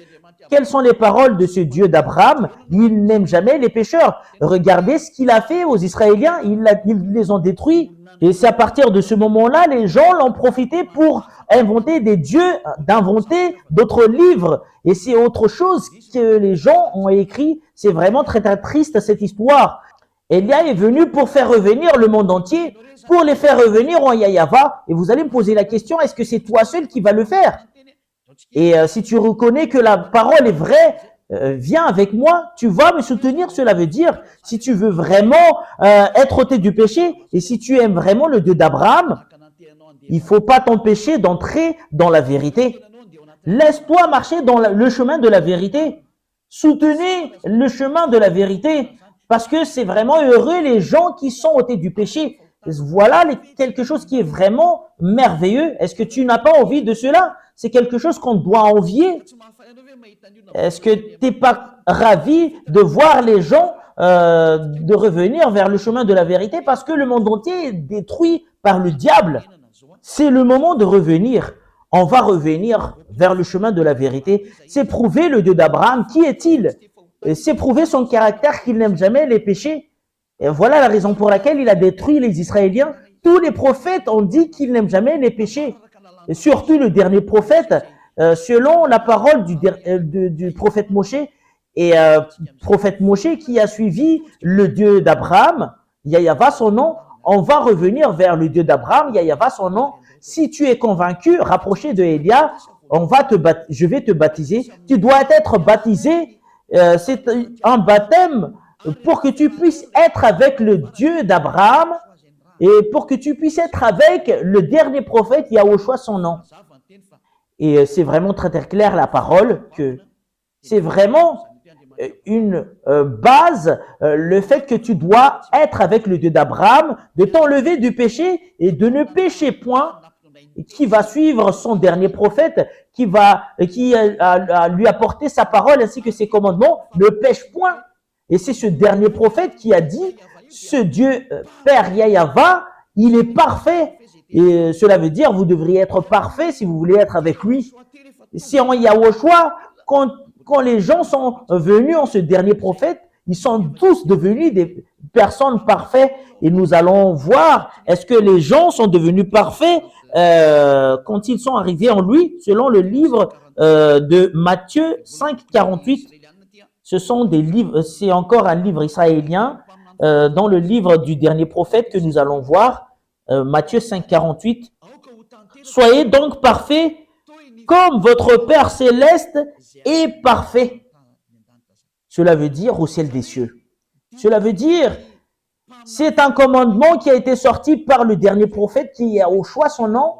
Quelles sont les paroles de ce Dieu d'Abraham? Il n'aime jamais les pécheurs. Regardez ce qu'il a fait aux Israéliens, il les ont détruits. Et c'est à partir de ce moment-là, les gens l'ont profité pour inventer des dieux, d'inventer d'autres livres. Et c'est autre chose que les gens ont écrit. C'est vraiment très, très triste cette histoire. Élia est venu pour faire revenir le monde entier, pour les faire revenir en Yahava. Et vous allez me poser la question, est-ce que c'est toi seul qui va le faire? Et si tu reconnais que la parole est vraie, viens avec moi, tu vas me soutenir. Cela veut dire, si tu veux vraiment être ôté du péché, et si tu aimes vraiment le Dieu d'Abraham, il ne faut pas t'empêcher d'entrer dans la vérité. Laisse-toi marcher dans le chemin de la vérité. Soutenez le chemin de la vérité. Parce que c'est vraiment heureux les gens qui sont ôtés du péché. Voilà quelque chose qui est vraiment merveilleux. Est-ce que tu n'as pas envie de cela? C'est quelque chose qu'on doit envier. Est-ce que tu n'es pas ravi de voir les gens de revenir vers le chemin de la vérité parce que le monde entier est détruit par le diable? C'est le moment de revenir. On va revenir vers le chemin de la vérité. C'est prouver le Dieu d'Abraham. Qui est-il? C'est prouver son caractère qu'il n'aime jamais les péchés. Et voilà la raison pour laquelle il a détruit les Israéliens. Tous les prophètes ont dit qu'ils n'aiment jamais les péchés. Et surtout le dernier prophète, selon la parole du prophète Moshe, et prophète Moshe qui a suivi le Dieu d'Abraham, Yahava son nom, on va revenir vers le Dieu d'Abraham, Yahava son nom. Si tu es convaincu, rapproché de Élia, je vais te baptiser. Tu dois être baptisé. C'est un baptême pour que tu puisses être avec le Dieu d'Abraham et pour que tu puisses être avec le dernier prophète Yahushua son nom. Et c'est vraiment très très clair la parole que c'est vraiment une base, le fait que tu dois être avec le Dieu d'Abraham, de t'enlever du péché et de ne pécher point, qui va suivre son dernier prophète, qui a lui apporté sa parole ainsi que ses commandements, ne pêche point. Et c'est ce dernier prophète qui a dit, ce Dieu Père Yahava, il est parfait. Et cela veut dire, vous devriez être parfait si vous voulez être avec lui. C'est en Yahushua, quand les gens sont venus en ce dernier prophète, ils sont tous devenus des personnes parfaites. Et nous allons voir, est-ce que les gens sont devenus parfaits quand ils sont arrivés en lui, selon le livre de Matthieu 5, 48. Ce sont des livres, c'est encore un livre israélien, dans le livre du dernier prophète que nous allons voir, Matthieu 5, 48. Soyez donc parfaits comme votre Père céleste est parfait. Cela veut dire au ciel des cieux. Cela veut dire, c'est un commandement qui a été sorti par le dernier prophète qui est au choix son nom.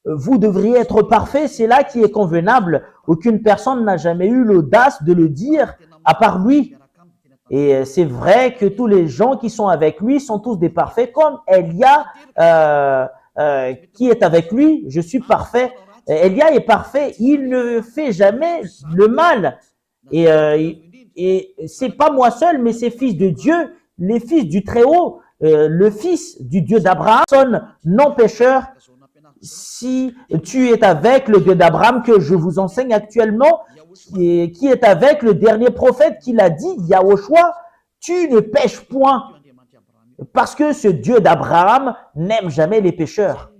Vous devriez être parfait, c'est là qui est convenable. Aucune personne n'a jamais eu l'audace de le dire à part lui. Et c'est vrai que tous les gens qui sont avec lui sont tous des parfaits, comme Élia qui est avec lui. Je suis parfait. Élia est parfait. Il ne fait jamais le mal. Et c'est pas moi seul, mais c'est fils de Dieu, les fils du Très-Haut, le fils du Dieu d'Abraham, son non pécheur. Si tu es avec le Dieu d'Abraham que je vous enseigne actuellement, qui est avec le dernier prophète qui l'a dit, Yahushua, tu ne pêches point. parce que ce Dieu d'Abraham n'aime jamais les pécheurs.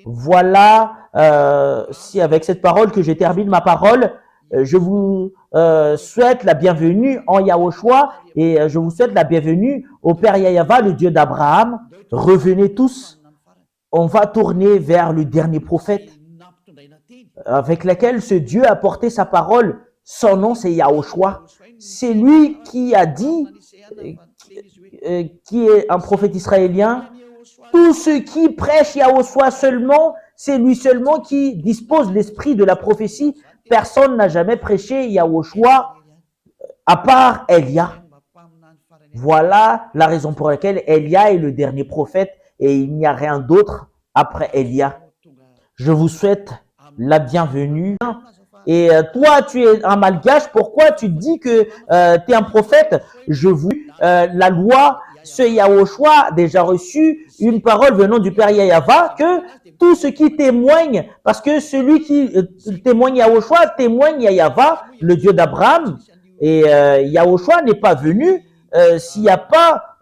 Voilà, si avec cette parole que je termine ma parole, je vous souhaite la bienvenue en Yahushua et je vous souhaite la bienvenue au Père Yahava, le Dieu d'Abraham. Revenez tous, on va tourner vers le dernier prophète avec lequel ce Dieu a porté sa parole. Son nom, c'est Yahushua. C'est lui qui a dit, qui est un prophète israélien, tous ceux qui prêchent Yahushua seulement, c'est lui seulement qui dispose l'esprit de la prophétie. Personne n'a jamais prêché Yahushua à part Elia. Voilà la raison pour laquelle Elia est le dernier prophète et il n'y a rien d'autre après Elia. Je vous souhaite la bienvenue. Et toi, tu es un malgache, pourquoi tu dis que tu es un prophète? Je vous la loi, ce Yahushua a déjà reçu une parole venant du Père Yahava que tout ce qui témoigne, parce que celui qui témoigne Yahushua témoigne Yahava, le Dieu d'Abraham. Et Yahushua n'est pas venu s'il n'y a pas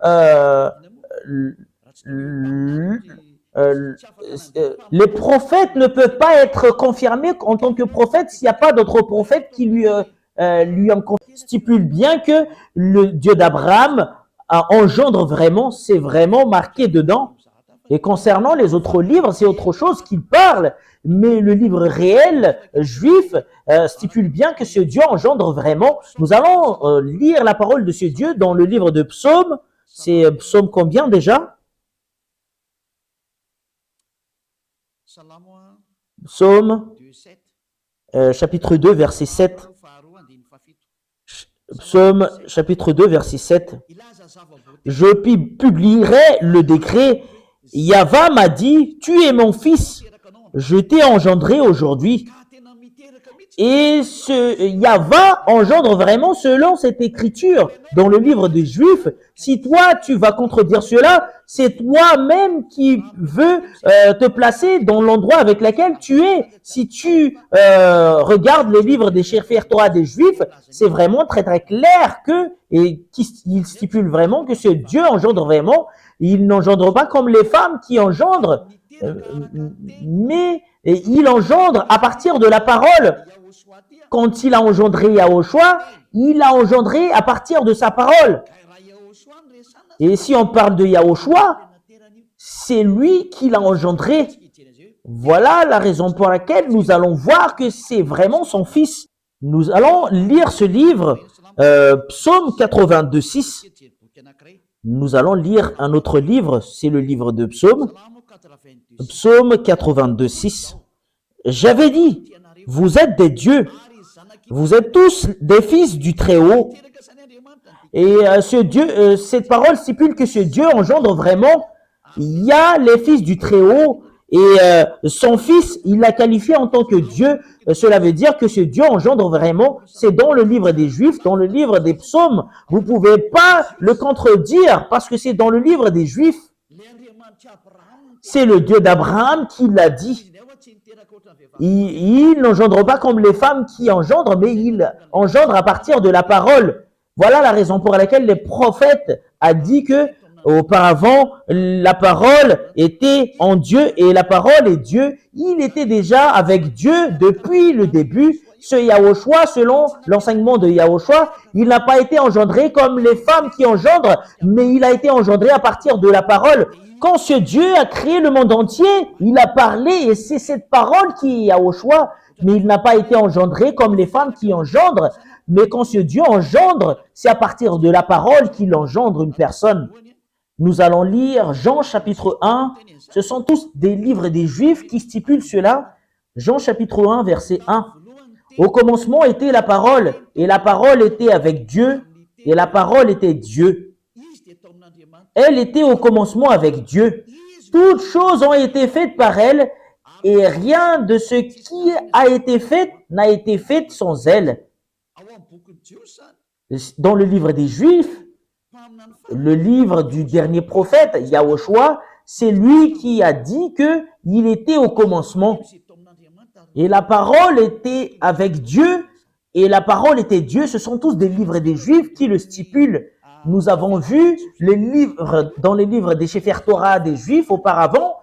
les prophètes ne peuvent pas être confirmés en tant que prophètes s'il n'y a pas d'autres prophètes qui lui stipule bien que le Dieu d'Abraham engendre vraiment, c'est vraiment marqué dedans. Et concernant les autres livres, c'est autre chose qu'il parle, mais le livre réel juif stipule bien que ce Dieu engendre vraiment. Nous allons lire la parole de ce Dieu dans le livre de Psaume. C'est Psaume combien déjà? Psaume chapitre 2, verset 7. Psaume chapitre 2, verset 7. Je publierai le décret. Yahva m'a dit, tu es mon fils, je t'ai engendré aujourd'hui. Et ce Yahva engendre vraiment selon cette écriture dans le livre des Juifs. Si toi, tu vas contredire cela, c'est toi-même qui veux te placer dans l'endroit avec lequel tu es. Si tu regardes les livres des Sefer Torah des Juifs, c'est vraiment très très clair que, et il stipule vraiment que ce Dieu engendre vraiment. Il n'engendre pas comme les femmes qui engendrent, mais il engendre à partir de la parole. Quand il a engendré Yahushua, il a engendré à partir de sa parole. Et si on parle de Yahushua, c'est lui qui l'a engendré. Voilà la raison pour laquelle nous allons voir que c'est vraiment son fils. Nous allons lire ce livre, Psaume 82:6. Nous allons lire un autre livre, c'est le livre de Psaume. Psaume 82:6. J'avais dit, vous êtes des dieux, vous êtes tous des fils du Très-Haut. Et ce Dieu, cette parole stipule que ce Dieu engendre vraiment. Il y a les fils du Très-Haut et son fils, il l'a qualifié en tant que Dieu. Cela veut dire que ce Dieu engendre vraiment. C'est dans le livre des Juifs, dans le livre des Psaumes. Vous ne pouvez pas le contredire parce que c'est dans le livre des Juifs. C'est le Dieu d'Abraham qui l'a dit. Il n'engendre pas comme les femmes qui engendrent, mais il engendre à partir de la parole. Voilà la raison pour laquelle les prophètes a dit que auparavant la parole était en Dieu et la parole est Dieu. Il était déjà avec Dieu depuis le début. Ce Yahushua, selon l'enseignement de Yahushua, il n'a pas été engendré comme les femmes qui engendrent, mais il a été engendré à partir de la parole. Quand ce Dieu a créé le monde entier, il a parlé et c'est cette parole qui est Yahushua, mais il n'a pas été engendré comme les femmes qui engendrent. Mais quand ce Dieu engendre, c'est à partir de la parole qu'il engendre une personne. Nous allons lire Jean chapitre 1. Ce sont tous des livres des Juifs qui stipulent cela. Jean chapitre 1, verset 1. Au commencement était la parole, et la parole était avec Dieu, et la parole était Dieu. Elle était au commencement avec Dieu. Toutes choses ont été faites par elle, et rien de ce qui a été fait n'a été fait sans elle. Dans le livre des Juifs, le livre du dernier prophète, Yahushua, c'est lui qui a dit qu'il était au commencement. Et la parole était avec Dieu, et la parole était Dieu. Ce sont tous des livres des Juifs qui le stipulent. nous avons vu les livres, dans les livres des Sefer Torah des Juifs auparavant,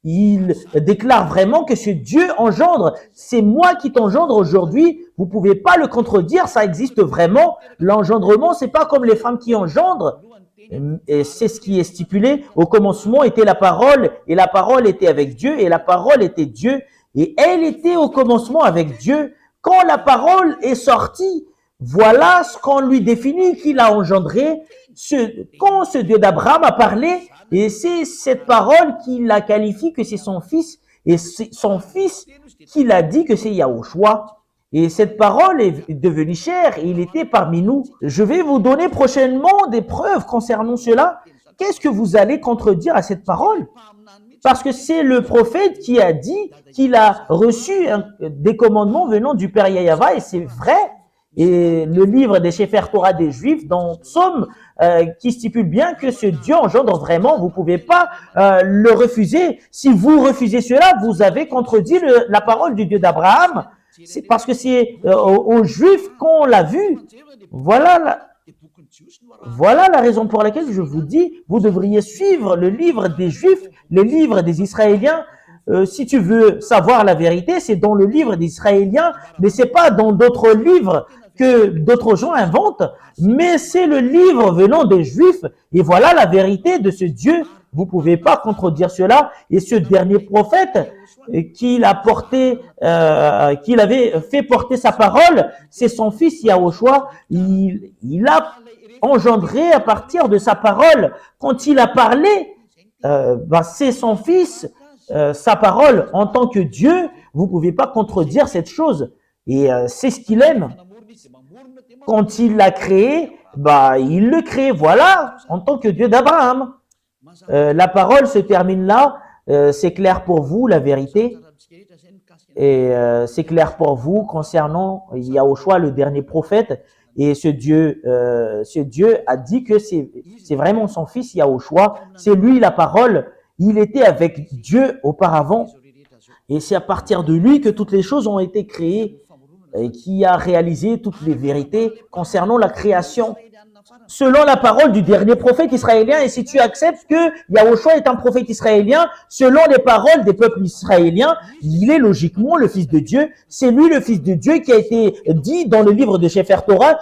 il déclare vraiment que ce Dieu engendre. C'est moi qui t'engendre aujourd'hui. Vous pouvez pas le contredire. Ça existe vraiment. L'engendrement, c'est pas comme les femmes qui engendrent. Et c'est ce qui est stipulé. Au commencement était la parole, et la parole était avec Dieu, et la parole était Dieu, et elle était au commencement avec Dieu. Quand la parole est sortie, voilà ce qu'on lui définit qu'il a engendré. Quand ce Dieu d'Abraham a parlé, et c'est cette parole qui la qualifie que c'est son fils, et c'est son fils qui l'a dit que c'est Yahushua. Et cette parole est devenue chair, et il était parmi nous. Je vais vous donner prochainement des preuves concernant cela. Qu'est-ce que vous allez contredire à cette parole? Parce que c'est le prophète qui a dit qu'il a reçu des commandements venant du Père Yahava, et c'est vrai. Et le livre des Sefer Torah des Juifs, dans Psaume, qui stipule bien que ce Dieu engendre vraiment, vous pouvez pas le refuser. Si vous refusez cela, vous avez contredit la parole du Dieu d'Abraham. C'est parce que c'est aux Juifs qu'on l'a vu. Voilà la raison pour laquelle je vous dis, vous devriez suivre le livre des Juifs, le livre des Israéliens. Si tu veux savoir la vérité, c'est dans le livre des Israéliens, mais c'est pas dans d'autres livres que d'autres gens inventent, mais c'est le livre venant des Juifs. Et voilà la vérité de ce Dieu. Vous pouvez pas contredire cela. Et ce dernier prophète qu'il avait fait porter sa parole, c'est son fils Yahushua. Il a engendré à partir de sa parole. Quand il a parlé, c'est son fils, sa parole en tant que Dieu. Vous pouvez pas contredire cette chose. Et c'est ce qu'il aime. Quand il l'a créé, il le crée, voilà, en tant que Dieu d'Abraham. La parole se termine là. C'est clair pour vous, la vérité. Et c'est clair pour vous concernant Yahushua, le dernier prophète. Et ce Dieu a dit que c'est vraiment son fils Yahushua. C'est lui la parole. Il était avec Dieu auparavant. Et c'est à partir de lui que toutes les choses ont été créées, et qui a réalisé toutes les vérités concernant la création. Selon la parole du dernier prophète israélien, et si tu acceptes que Yahushua est un prophète israélien, selon les paroles des peuples israéliens, il est logiquement le fils de Dieu. C'est lui le fils de Dieu qui a été dit dans le livre de Sefer Torah,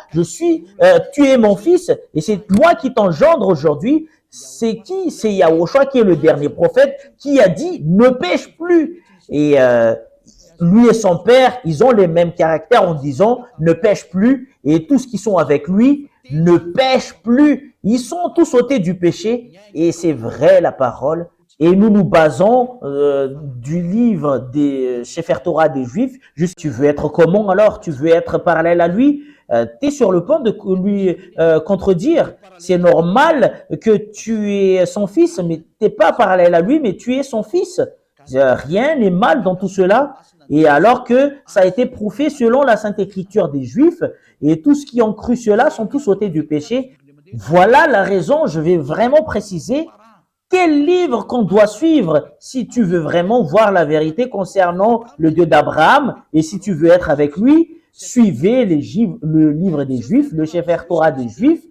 tu es mon fils, et c'est moi qui t'engendre aujourd'hui. C'est qui? C'est Yahushua qui est le dernier prophète qui a dit ne pêche plus. Et lui et son père, ils ont les mêmes caractères en disant ne pêche plus, et tous qui sont avec lui ne pêchent plus. Ils sont tous ôtés du péché, et c'est vrai la parole. Et nous nous basons du livre des Sefer Torah des Juifs. Juste, tu veux être comment alors? Tu veux être parallèle à lui? Tu es sur le point de lui contredire. C'est normal que tu es son fils, mais tu n'es pas parallèle à lui, mais tu es son fils. Rien n'est mal dans tout cela. Et alors que ça a été prouvé selon la Sainte Écriture des Juifs, et tous ceux qui ont cru cela sont tous ôtés du péché. Voilà la raison, je vais vraiment préciser quel livre qu'on doit suivre si tu veux vraiment voir la vérité concernant le Dieu d'Abraham, et si tu veux être avec lui, suivez le livre des Juifs, le Sefer Torah des Juifs.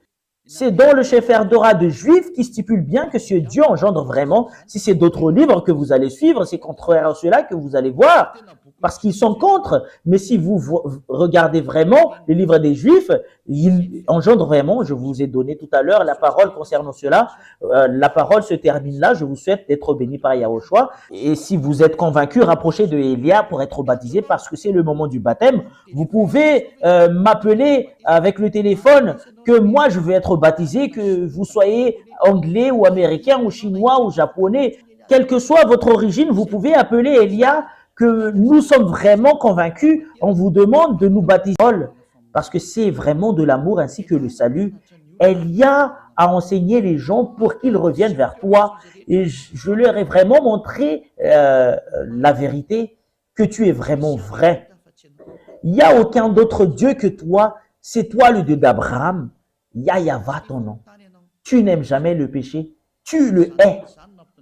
C'est dans le Sefer Torah des Juifs qui stipule bien que ce Dieu engendre vraiment. Si c'est d'autres livres que vous allez suivre, c'est contraire à cela que vous allez voir, parce qu'ils sont contre. Mais si vous regardez vraiment les livres des Juifs, ils engendrent vraiment. Je vous ai donné tout à l'heure la parole concernant cela. La parole se termine là. Je vous souhaite d'être béni par Yahushua. Et si vous êtes convaincu, rapprochez de Elia pour être baptisé, parce que c'est le moment du baptême. Vous pouvez m'appeler avec le téléphone que moi je veux être baptisé, que vous soyez anglais ou américain ou chinois ou japonais. Quelle que soit votre origine, vous pouvez appeler Elia, que nous sommes vraiment convaincus. On vous demande de nous baptiser, parce que c'est vraiment de l'amour ainsi que le salut. Elia a enseigné les gens pour qu'ils reviennent vers toi, et je leur ai vraiment montré la vérité, que tu es vraiment vrai. Il n'y a aucun d'autre Dieu que toi. C'est toi le Dieu d'Abraham. Yahava ton nom. Tu n'aimes jamais le péché. Tu le hais.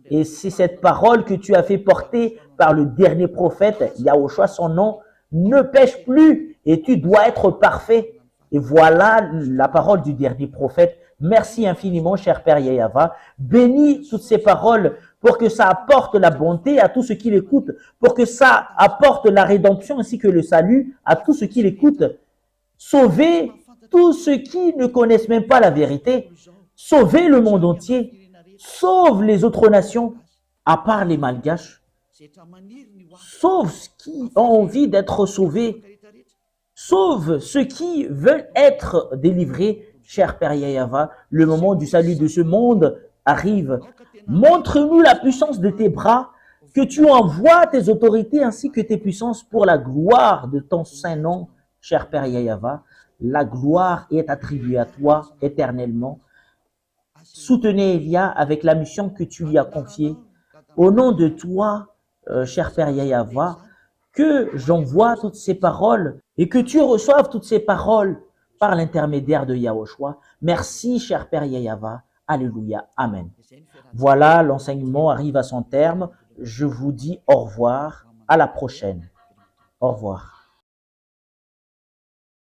Et c'est cette parole que tu as fait porter par le dernier prophète, Yahushua son nom. Ne pêche plus, et tu dois être parfait. Et voilà la parole du dernier prophète. Merci infiniment, cher Père Yahava. Bénis toutes ces paroles pour que ça apporte la bonté à tous ceux qui l'écoutent, pour que ça apporte la rédemption ainsi que le salut à tous ceux qui l'écoutent. Sauvez tous ceux qui ne connaissent même pas la vérité. Sauvez le monde entier. Sauve les autres nations, à part les Malgaches. Sauve ceux qui ont envie d'être sauvés. Sauve ceux qui veulent être délivrés. Cher Père Yahava, le moment du salut de ce monde arrive. Montre-nous la puissance de tes bras, que tu envoies tes autorités ainsi que tes puissances pour la gloire de ton saint nom, cher Père Yahava. La gloire est attribuée à toi éternellement. Soutenez Elia avec la mission que tu lui as confiée. Au nom de toi, cher Père Yahava, que j'envoie toutes ces paroles et que tu reçoives toutes ces paroles par l'intermédiaire de Yahushua. Merci, cher Père Yahava. Alléluia. Amen. Voilà, l'enseignement arrive à son terme. Je vous dis au revoir. À la prochaine. Au revoir.